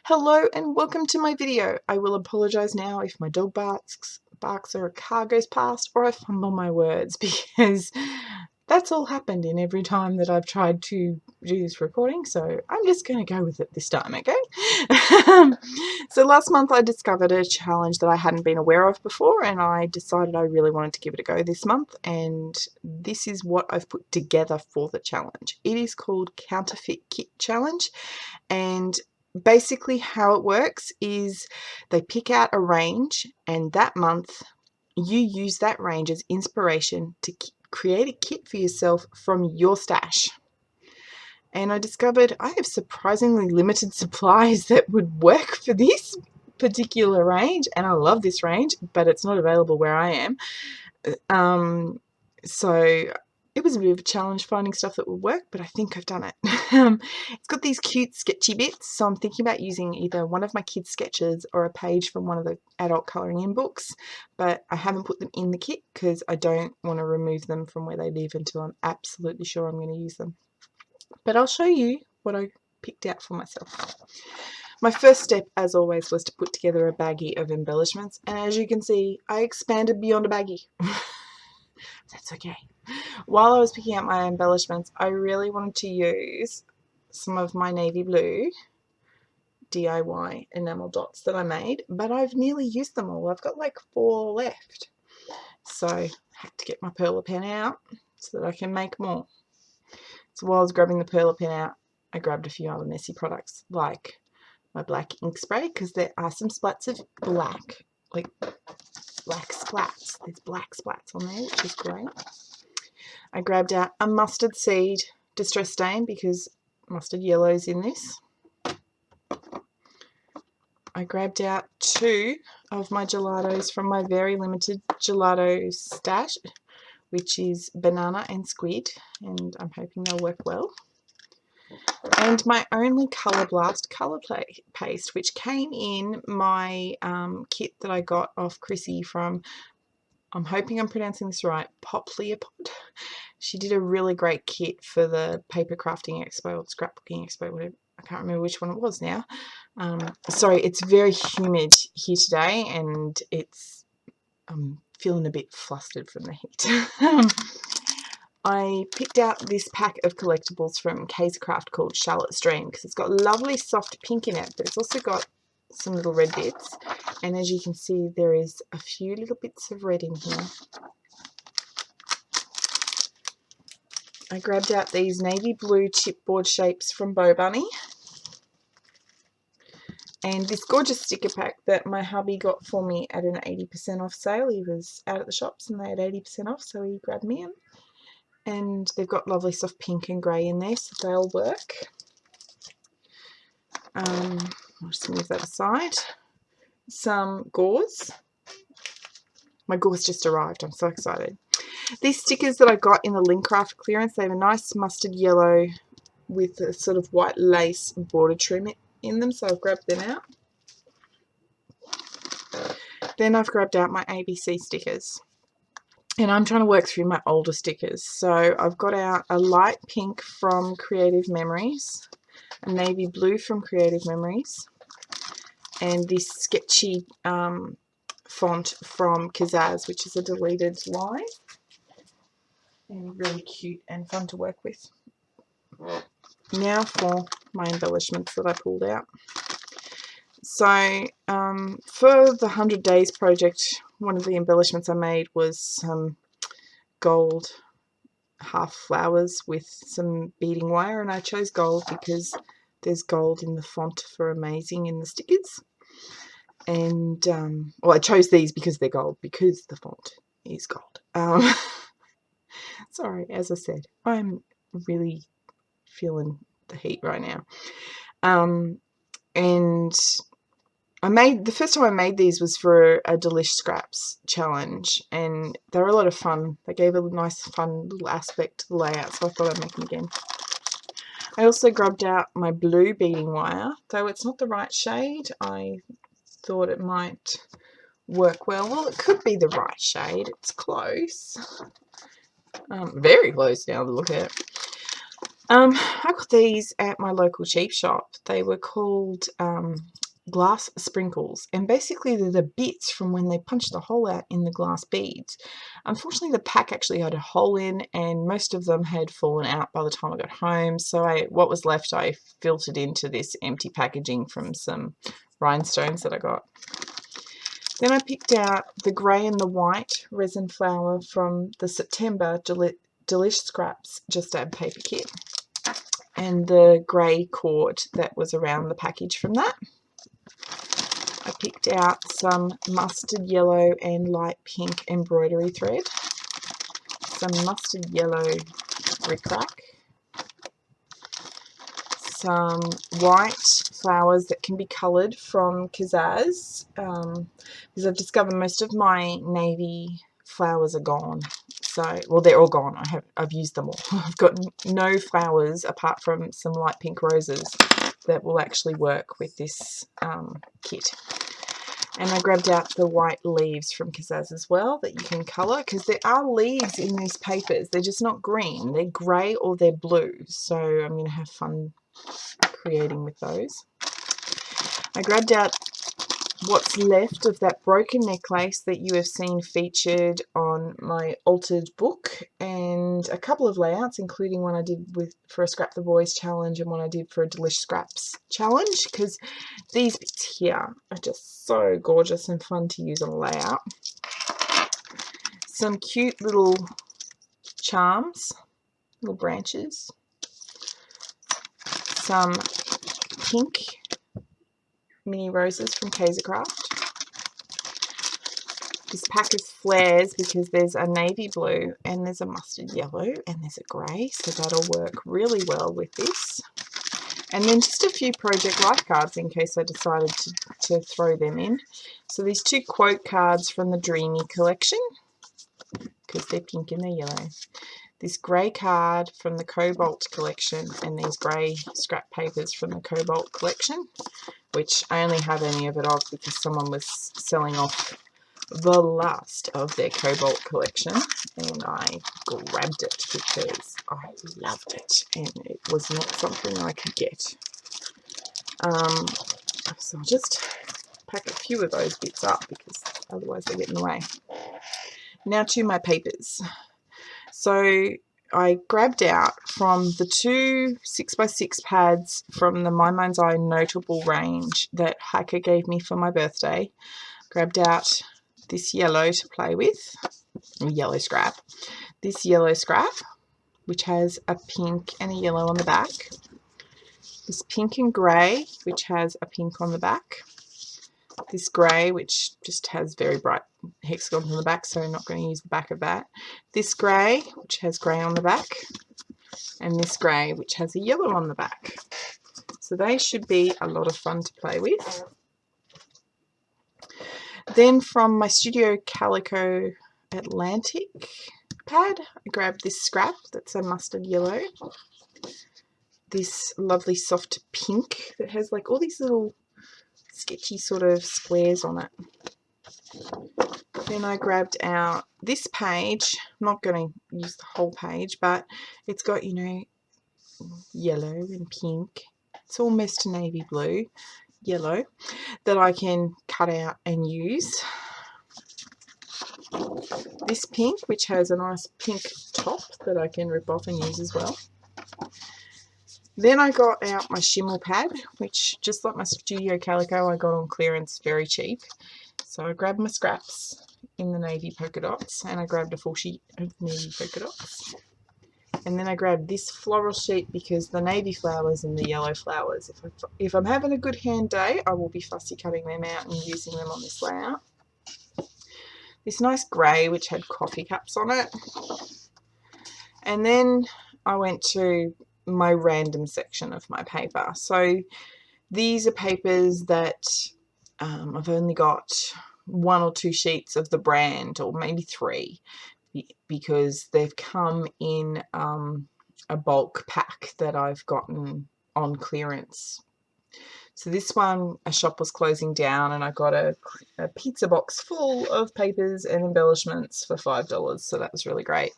Hello and welcome to my video. I will apologise now if my dog barks or a car goes past or I fumble my words because that's all happened in every time that I've tried to do this recording, so I'm just going to go with it this time, okay? So last month I discovered a challenge that I hadn't been aware of before and I decided I really wanted to give it a go this month, and this is what I've put together for the challenge. It is called Counterfeit Kit Challenge, and basically how it works is they pick out a range and that month you use that range as inspiration to create a kit for yourself from your stash. And I discovered I have surprisingly limited supplies that would work for this particular range, and I love this range, but it's not available where I am. So it was a bit of a challenge finding stuff that would work, but I think I've done it. It's got these cute sketchy bits, so I'm thinking about using either one of my kids' sketches or a page from one of the adult colouring in books, but I haven't put them in the kit because I don't want to remove them from where they live until I'm absolutely sure I'm going to use them. But I'll show you what I picked out for myself. My first step, as always, was to put together a baggie of embellishments, and as you can see, I expanded beyond a baggie. That's okay. While I was picking out my embellishments, I really wanted to use some of my navy blue DIY enamel dots that I made, but I've nearly used them all. I've got like 4 left. So I had to get my perler pen out so that I can make more. So while I was grabbing the perler pen out, I grabbed a few other messy products like my black ink spray, because there are some splats of black, like black splats. There's black splats on there, which is great. I grabbed out a mustard seed distress stain because mustard yellow's in this. I grabbed out 2 of my gelatos from my very limited gelato stash, which is banana and squid, and I'm hoping they'll work well. And my only Colour Blast colour paste, which came in my kit that I got off Chrissy from, I'm hoping I'm pronouncing this right, Pop Leopard. She did a really great kit for the paper crafting expo or scrapbooking expo, whatever. I can't remember which one it was now. Sorry, it's very humid here today and I'm feeling a bit flustered from the heat. I picked out this pack of collectibles from Kay's Craft called Charlotte's Dream because it's got lovely soft pink in it, but it's also got some little red bits, and as you can see there is a few little bits of red in here. I grabbed out these navy blue chipboard shapes from Bow Bunny, and this gorgeous sticker pack that my hubby got for me at an 80% off sale. He was out at the shops and they had 80% off, so he grabbed me in. And they've got lovely soft pink and grey in there, so they'll work. I'll just move that aside. Some gauze. My gauze just arrived, I'm so excited. These stickers that I got in the Lincraft clearance, they have a nice mustard yellow with a sort of white lace border trim in them, so I've grabbed them out. Then I've grabbed out my ABC stickers. And I'm trying to work through my older stickers. So I've got out a light pink from Creative Memories, a navy blue from Creative Memories, and this sketchy font from Kazaz, which is a deleted line. And really cute and fun to work with. Now for my embellishments that I pulled out. So for the 100 Days project, one of the embellishments I made was some gold half flowers with some beading wire, and I chose gold because there's gold in the font for Amazing in the stickers. And well, I chose these because they're gold, because the font is gold. Sorry, as I said, I'm really feeling the heat right now. And the first time I made these was for a Delish Scraps challenge, and they were a lot of fun. They gave a nice fun little aspect to the layout, so I thought I'd make them again. I also grabbed out my blue beading wire, though it's not the right shade. I thought it might work well. Well, it could be the right shade. It's close. Very close now to look at it. I got these at my local cheap shop. They were called glass sprinkles, and basically they're the bits from when they punched the hole out in the glass beads. Unfortunately, the pack actually had a hole in, and most of them had fallen out by the time I got home, so what was left I filtered into this empty packaging from some rhinestones that I got. Then I picked out the grey and the white resin flower from the September Delish Scraps Just Add Paper kit, and the grey cord that was around the package from that. I picked out some mustard yellow and light pink embroidery thread, some mustard yellow rickrack, some white flowers that can be coloured from Kazaz, because I've discovered most of my navy flowers are gone. So, well, they're all gone. I've used them all. I've got no flowers apart from some light pink roses that will actually work with this kit. And I grabbed out the white leaves from Kazaz as well that you can colour, because there are leaves in these papers. They're just not green. They're grey or they're blue. So I'm going to have fun creating with those. I grabbed out what's left of that broken necklace that you have seen featured on my altered book, and a couple of layouts, including one I did for a Scrap the Boys challenge and one I did for a Delish Scraps challenge, because these bits here are just so gorgeous and fun to use on a layout. Some cute little charms, little branches, some pink mini roses from Kaisercraft. This pack of flares, because there's a navy blue and there's a mustard yellow and there's a grey, so that'll work really well with this. And then just a few project life cards in case I decided to throw them in. So these two quote cards from the Dreamy collection, because they're pink and they're yellow. This grey card from the Cobalt collection, and these grey scrap papers from the Cobalt collection, which I only have any of it of because someone was selling off the last of their Cobalt collection, and I grabbed it because I loved it and it was not something I could get. So I'll just pack a few of those bits up because otherwise they get in the way. Now to my papers. So I grabbed out from the two 6x6 pads from the My Mind's Eye Notable range that Heike gave me for my birthday. Grabbed out this yellow to play with, yellow scrap. This yellow scrap, which has a pink and a yellow on the back. This pink and grey, which has a pink on the back. This grey, which just has very bright hexagons on the back, so I'm not going to use the back of that. This grey, which has grey on the back. And this grey, which has a yellow on the back. So they should be a lot of fun to play with. Then from my Studio Calico Atlantic pad, I grabbed this scrap that's a mustard yellow. This lovely soft pink that has like all these little sketchy sort of squares on it. Then I grabbed out this page. I'm not going to use the whole page, but it's got, you know, yellow and pink. It's almost navy blue, yellow, that I can cut out and use. This pink, which has a nice pink top that I can rip off and use as well. Then I got out my Schimmel pad, which, just like my Studio Calico, I got on clearance very cheap. So I grabbed my scraps in the navy polka dots, and I grabbed a full sheet of navy polka dots. And then I grabbed this floral sheet because the navy flowers and the yellow flowers, if I'm having a good hand day, I will be fussy cutting them out and using them on this layout. This nice grey, which had coffee cups on it. And then I went to my random section of my paper. So these are papers that I've only got 1 or 2 sheets of the brand, or maybe 3, because they've come in a bulk pack that I've gotten on clearance. So this one, a shop was closing down and I got a pizza box full of papers and embellishments for $5, so that was really great.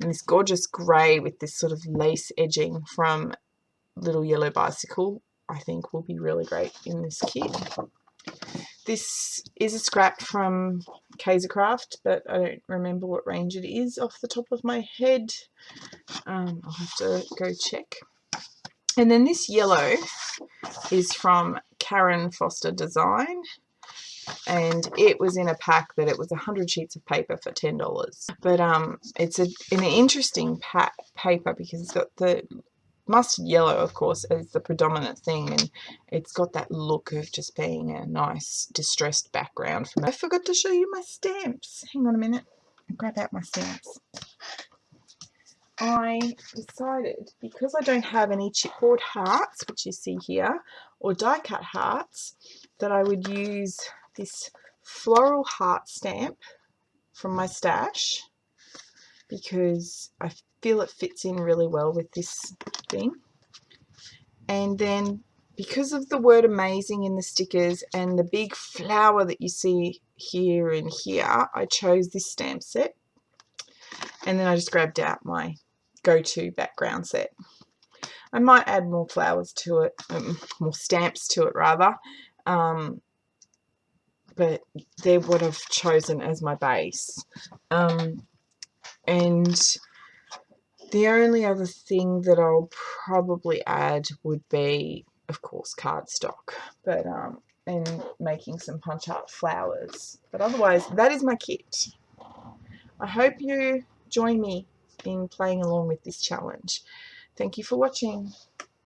And this gorgeous grey with this sort of lace edging from Little Yellow Bicycle, I think will be really great in this kit. This is a scrap from Kaisercraft, but I don't remember what range it is off the top of my head. I'll have to go check. And then this yellow is from Karen Foster Design, and it was in a pack that it was 100 sheets of paper for $10. But it's an interesting paper because it's got the mustard yellow, of course, as the predominant thing, and it's got that look of just being a nice distressed background for me. I forgot to show you my stamps. Hang on a minute. I'll grab out my stamps. I decided, because I don't have any chipboard hearts, which you see here, or die cut hearts, that I would use this floral heart stamp from my stash, because I feel it fits in really well with this thing. And then because of the word amazing in the stickers and the big flower that you see here and here, I chose this stamp set. And then I just grabbed out my go-to background set. I might add more flowers to it, more stamps to it rather, but they're what I've chosen as my base. And the only other thing that I'll probably add would be, of course, cardstock, but and making some punch art flowers. But otherwise, that is my kit. I hope you join me in playing along with this challenge. Thank you for watching.